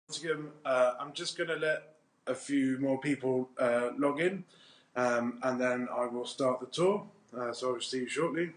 Nottingham. I'm just going to let a few more people log in, and then I will start the tour. So I'll see you shortly.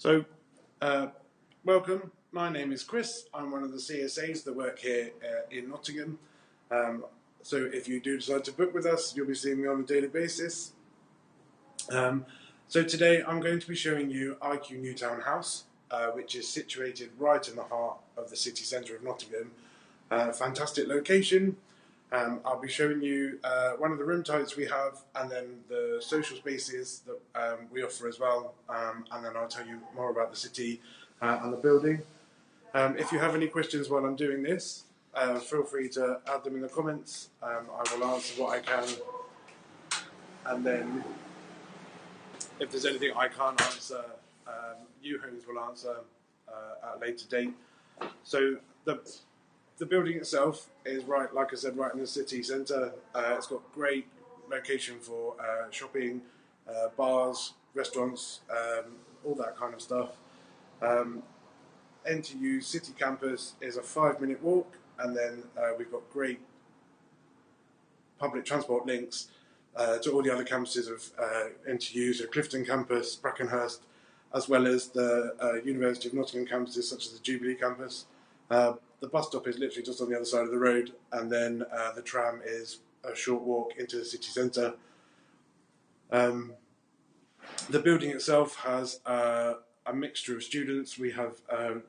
So, welcome. My name is Chris. I'm one of the CSAs that work here in Nottingham. So if you do decide to book with us, you'll be seeing me on a daily basis. So today I'm going to be showing you IQ Newtown House, which is situated right in the heart of the city centre of Nottingham. Fantastic location. I'll be showing you one of the room types we have, and then the social spaces that we offer as well, and then I'll tell you more about the city and the building. If you have any questions while I'm doing this, feel free to add them in the comments. I will answer what I can, and then if there's anything I can't answer, uhomes will answer at a later date. So the building itself is right, like I said, right in the city centre. It's got great location for shopping, bars, restaurants, all that kind of stuff. NTU City Campus is a 5-minute walk, and then we've got great public transport links to all the other campuses of NTU, so Clifton Campus, Brackenhurst, as well as the University of Nottingham campuses such as the Jubilee Campus. The bus stop is literally just on the other side of the road, and then the tram is a short walk into the city centre. The building itself has a mixture of students. We have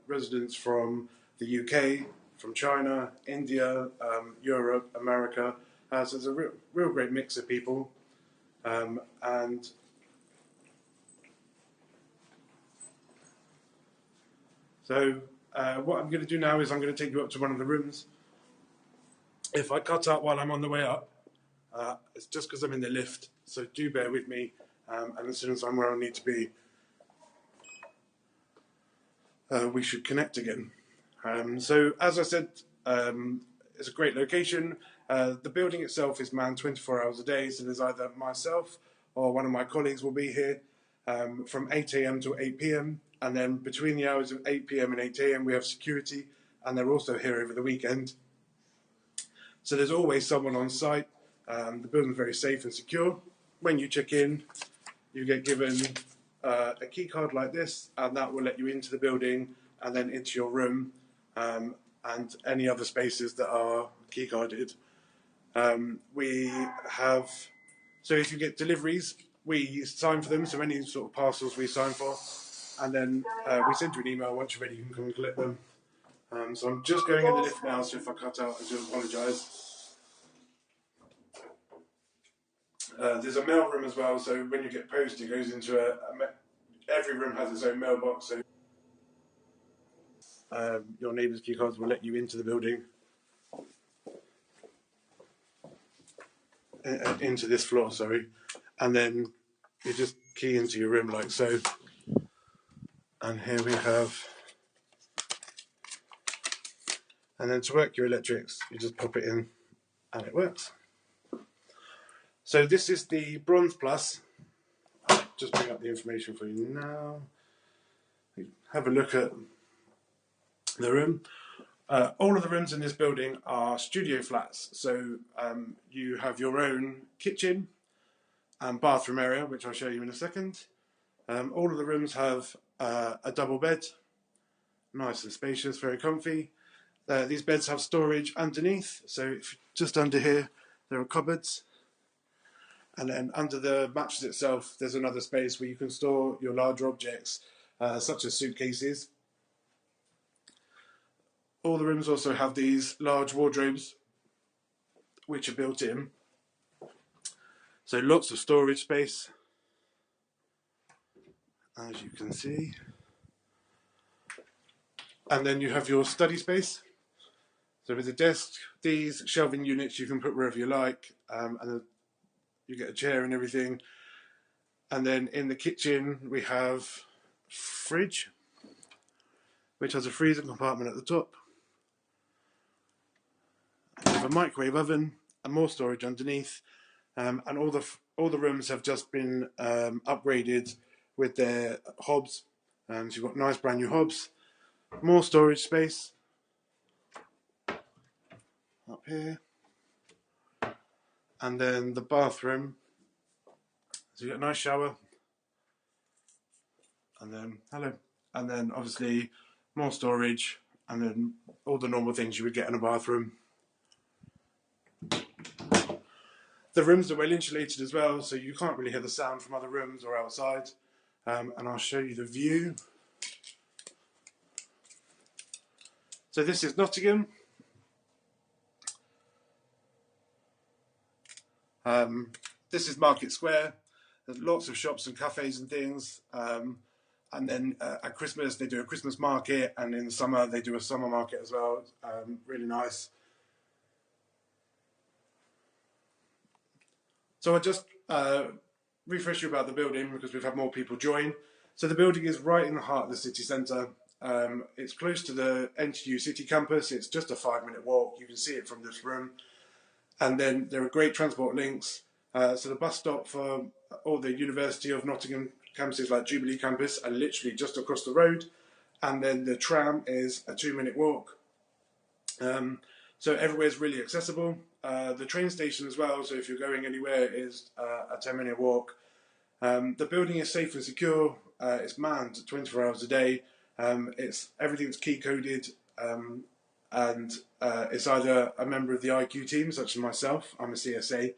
residents from the UK, from China, India, Europe, America. So there's a real great mix of people. And so what I'm going to do now is I'm going to take you up to one of the rooms. If I cut out while I'm on the way up, it's just because I'm in the lift, so do bear with me, and as soon as I'm where I need to be, we should connect again. So as I said, it's a great location. The building itself is manned 24 hours a day, so there's either myself or one of my colleagues will be here from 8 a.m. to 8 p.m, and then between the hours of 8 p.m. and 8 a.m. we have security, and they're also here over the weekend. So there's always someone on site. The building's very safe and secure. When you check in, you get given a key card like this, and that will let you into the building and then into your room and any other spaces that are key carded. We have, so if you get deliveries, we sign for them, so any sort of parcels we sign for, and then we send you an email. Once you're ready, you can come and collect them. So I'm just going in the lift now, so if I cut out, I do apologise. There's a mail room as well, so when you get post, it goes into every room has its own mailbox, so your neighbour's key cards will let you into the building, into this floor, sorry. and then you just key into your room like so. And here we have, and then to work your electrics, you just pop it in and it works. So this is the Bronze Plus. I'll just bring up the information for you now. Have a look at the room. All of the rooms in this building are studio flats, so you have your own kitchen and bathroom area, which I'll show you in a second. All of the rooms have a double bed, nice and spacious, very comfy. These beds have storage underneath, so if just under here there are cupboards, and then under the mattress itself there's another space where you can store your larger objects, such as suitcases. All the rooms also have these large wardrobes which are built in, so lots of storage space, as you can see. And then you have your study space. So with a desk, these shelving units you can put wherever you like, and you get a chair and everything. And then in the kitchen we have fridge, which has a freezer compartment at the top. We have a microwave oven and more storage underneath, and all the rooms have just been upgraded with their hobs. So you've got nice brand new hobs, more storage space up here, and then the bathroom. So you get a nice shower, and then obviously more storage, and then all the normal things you would get in a bathroom. The rooms are well insulated as well, so you can't really hear the sound from other rooms or outside. And I'll show you the view. So this is Nottingham. This is Market Square. There's lots of shops and cafes and things. And then at Christmas they do a Christmas market, and in the summer they do a summer market as well. Really nice. So I'll just refresh you about the building because we've had more people join. So the building is right in the heart of the city centre. It's close to the NTU City campus. It's just a 5-minute walk. You can see it from this room. And then there are great transport links. So the bus stop for all the University of Nottingham campuses like Jubilee campus are literally just across the road. And then the tram is a 2-minute walk. So everywhere's really accessible. The train station as well, so if you're going anywhere, is a 10-minute walk. The building is safe and secure. It's manned 24 hours a day. Everything's key coded, and it's either a member of the IQ team, such as myself, I'm a CSA,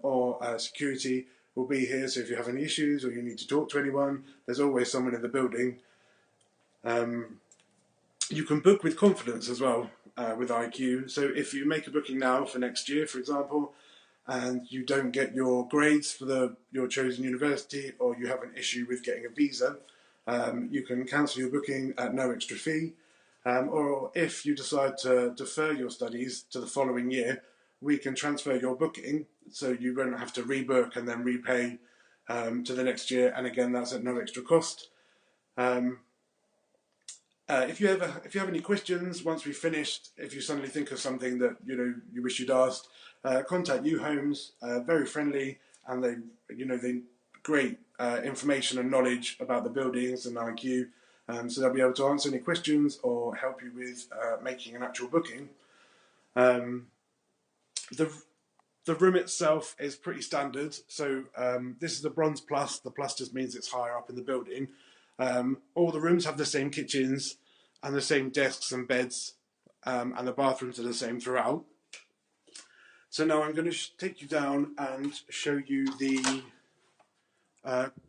or security will be here. So if you have any issues or you need to talk to anyone, there's always someone in the building. You can book with confidence as well with IQ. So if you make a booking now for next year, for example, and you don't get your grades for your chosen university, or you have an issue with getting a visa, you can cancel your booking at no extra fee. Or if you decide to defer your studies to the following year, we can transfer your booking so you won't have to rebook and then repay to the next year, and again that's at no extra cost. If you have any questions once we've finished, if you suddenly think of something that you wish you'd asked, contact uhomes. Very friendly, and they great information and knowledge about the buildings and IQ. So they'll be able to answer any questions or help you with making an actual booking. The room itself is pretty standard. So this is the Bronze Plus. The plus just means it's higher up in the building. All the rooms have the same kitchens and the same desks and beds, and the bathrooms are the same throughout. So now I'm going to take you down and show you the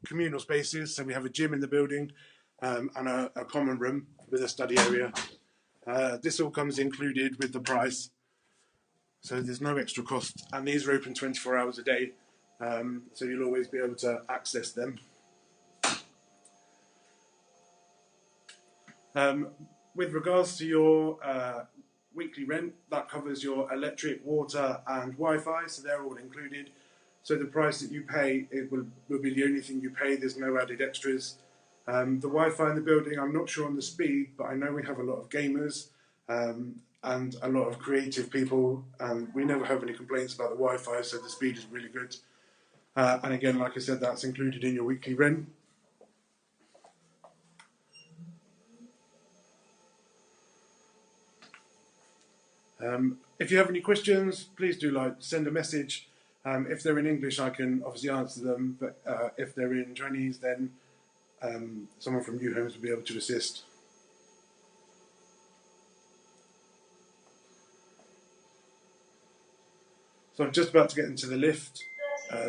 communal spaces. So we have a gym in the building, and a common room with a study area. This all comes included with the price, so there's no extra cost, and these are open 24 hours a day, so you'll always be able to access them. With regards to your weekly rent, that covers your electric, water and Wi-Fi, so they're all included. So the price that you pay, it will be the only thing you pay. There's no added extras. The Wi-Fi in the building, I'm not sure on the speed, but I know we have a lot of gamers and a lot of creative people, and we never have any complaints about the Wi-Fi, so the speed is really good. And again, like I said, that's included in your weekly rent. If you have any questions, please do send a message. If they're in English, I can obviously answer them, but if they're in Chinese, then someone from uhomes will be able to assist. So I'm just about to get into the lift,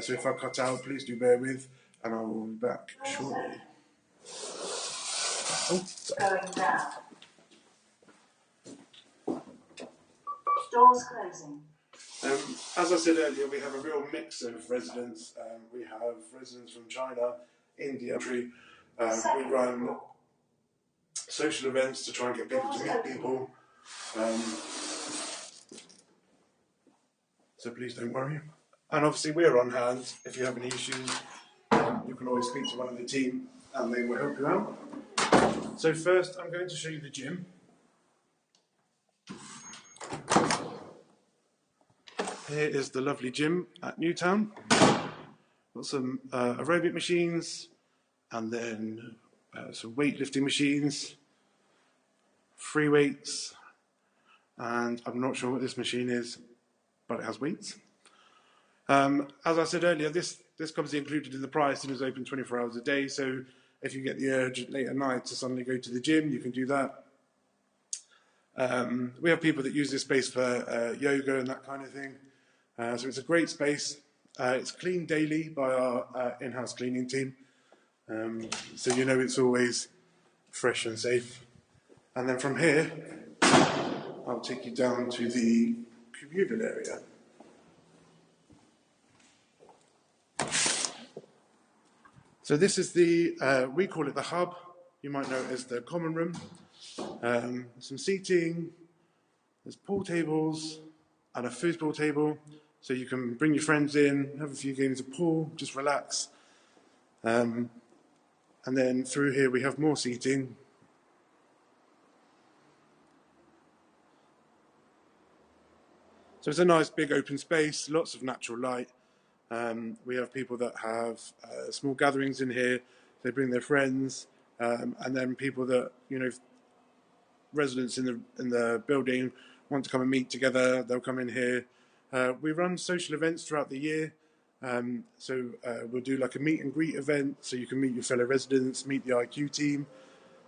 so if I cut out, please do bear with, and I will be back shortly. Oh, going down. Doors closing. As I said earlier, we have a real mix of residents. We have residents from China, India. We run social events to try and get people to meet people. So please don't worry. And obviously we're on hand. If you have any issues, you can always speak to one of the team and they will help you out. So first, I'm going to show you the gym. Here is the lovely gym at Newtown. Got some aerobic machines and then some weightlifting machines, free weights, and I'm not sure what this machine is, but it has weights. As I said earlier, this comes included in the price and is open 24 hours a day, so if you get the urge late at night to suddenly go to the gym, you can do that. We have people that use this space for yoga and that kind of thing. So it's a great space. It's cleaned daily by our in-house cleaning team. So you know it's always fresh and safe. And then from here, I'll take you down to the communal area. So this is we call it the hub. You might know it as the common room. Some seating, there's pool tables and a foosball table. So you can bring your friends in, have a few games of pool, just relax. And then through here we have more seating. So it's a nice big open space, lots of natural light. We have people that have small gatherings in here. They bring their friends, and then people that, residents in the building want to come and meet together, they'll come in here. We run social events throughout the year. So we'll do like a meet and greet event, so you can meet your fellow residents, meet the IQ team,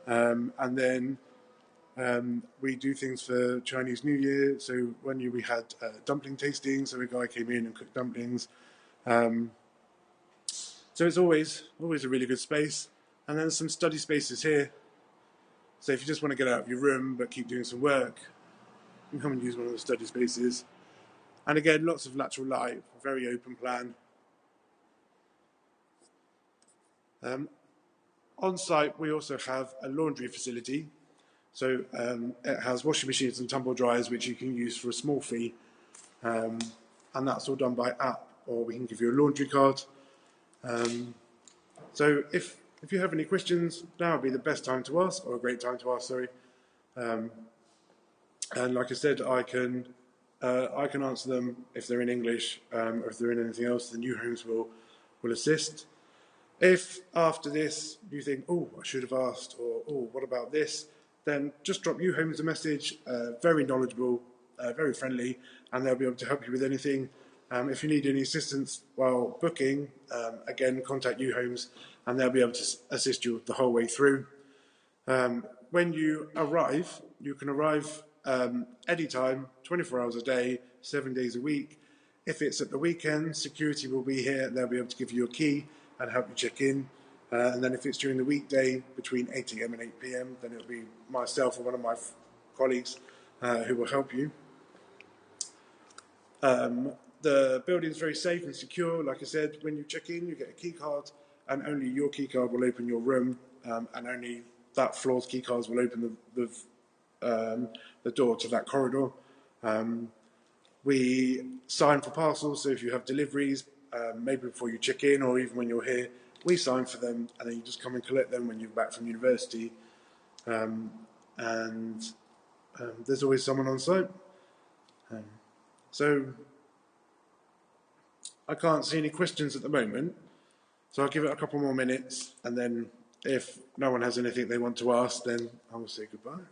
and then we do things for Chinese New Year. So one year we had dumpling tasting, so a guy came in and cooked dumplings. So it's always a really good space. And then some study spaces here. So if you just want to get out of your room but keep doing some work, you can come and use one of the study spaces. And again, lots of lateral light, very open plan. On site, we also have a laundry facility. So it has washing machines and tumble dryers, which you can use for a small fee. And that's all done by app, or we can give you a laundry card. So if you have any questions, now would be the best time to ask, or a great time to ask, sorry. And like I said, I can answer them if they're in English, or if they're in anything else, the uhomes will assist. If after this you think, oh, I should have asked, or oh, what about this, then just drop uhomes a message. Very knowledgeable, very friendly, and they'll be able to help you with anything. If you need any assistance while booking, again, contact uhomes, and they'll be able to assist you the whole way through. When you arrive, you can arrive anytime, 24 hours a day, 7 days a week. If it's at the weekend, security will be here. They'll be able to give you a key and help you check in. And then if it's during the weekday, between 8 AM and 8 PM, then it'll be myself or one of my colleagues who will help you. The building is very safe and secure. Like I said, when you check in, you get a key card, and only your key card will open your room, and only that floor's key cards will open the door to that corridor. We sign for parcels, so if you have deliveries, maybe before you check in or even when you're here. We sign for them, and then you just come and collect them when you're back from university. And there's always someone on site. So I can't see any questions at the moment, so I'll give it a couple more minutes, and then if no one has anything they want to ask, then I will say goodbye.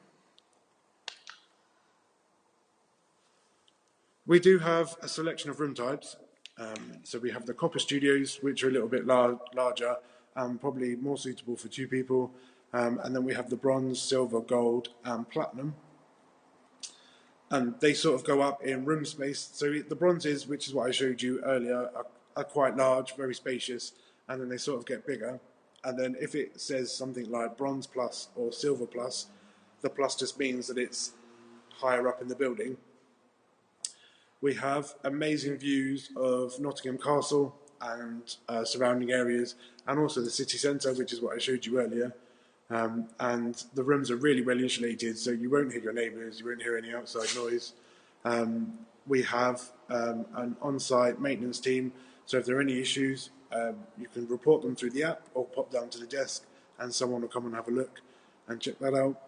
We do have a selection of room types. So we have the copper studios, which are a little bit larger and probably more suitable for 2 people. And then we have the bronze, silver, gold and platinum. And they sort of go up in room space. So the bronzes, which is what I showed you earlier, are quite large, very spacious, and then they sort of get bigger. And then if it says something like bronze plus or silver plus, the plus just means that it's higher up in the building. We have amazing views of Nottingham Castle and surrounding areas, and also the city centre, which is what I showed you earlier. And the rooms are really well insulated, so you won't hear your neighbours, you won't hear any outside noise. We have an on-site maintenance team, so if there are any issues, you can report them through the app or pop down to the desk and someone will come and have a look and check that out.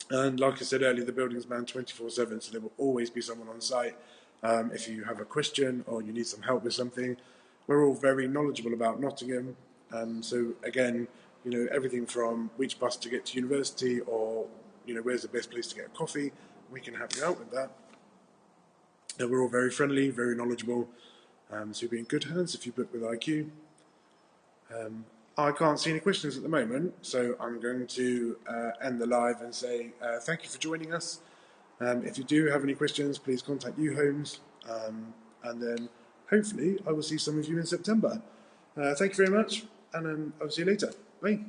And like I said earlier, the building's manned 24/7, so there will always be someone on site. If you have a question or you need some help with something, we're all very knowledgeable about Nottingham. So again, you know, everything from which bus to get to university or, you know, where's the best place to get a coffee, we can help you out with that. And we're all very friendly, very knowledgeable. So you'll be in good hands if you book with IQ. I can't see any questions at the moment, so I'm going to end the live and say thank you for joining us. If you do have any questions, please contact uhomes, and then hopefully I will see some of you in September. Thank you very much, and I'll see you later. Bye.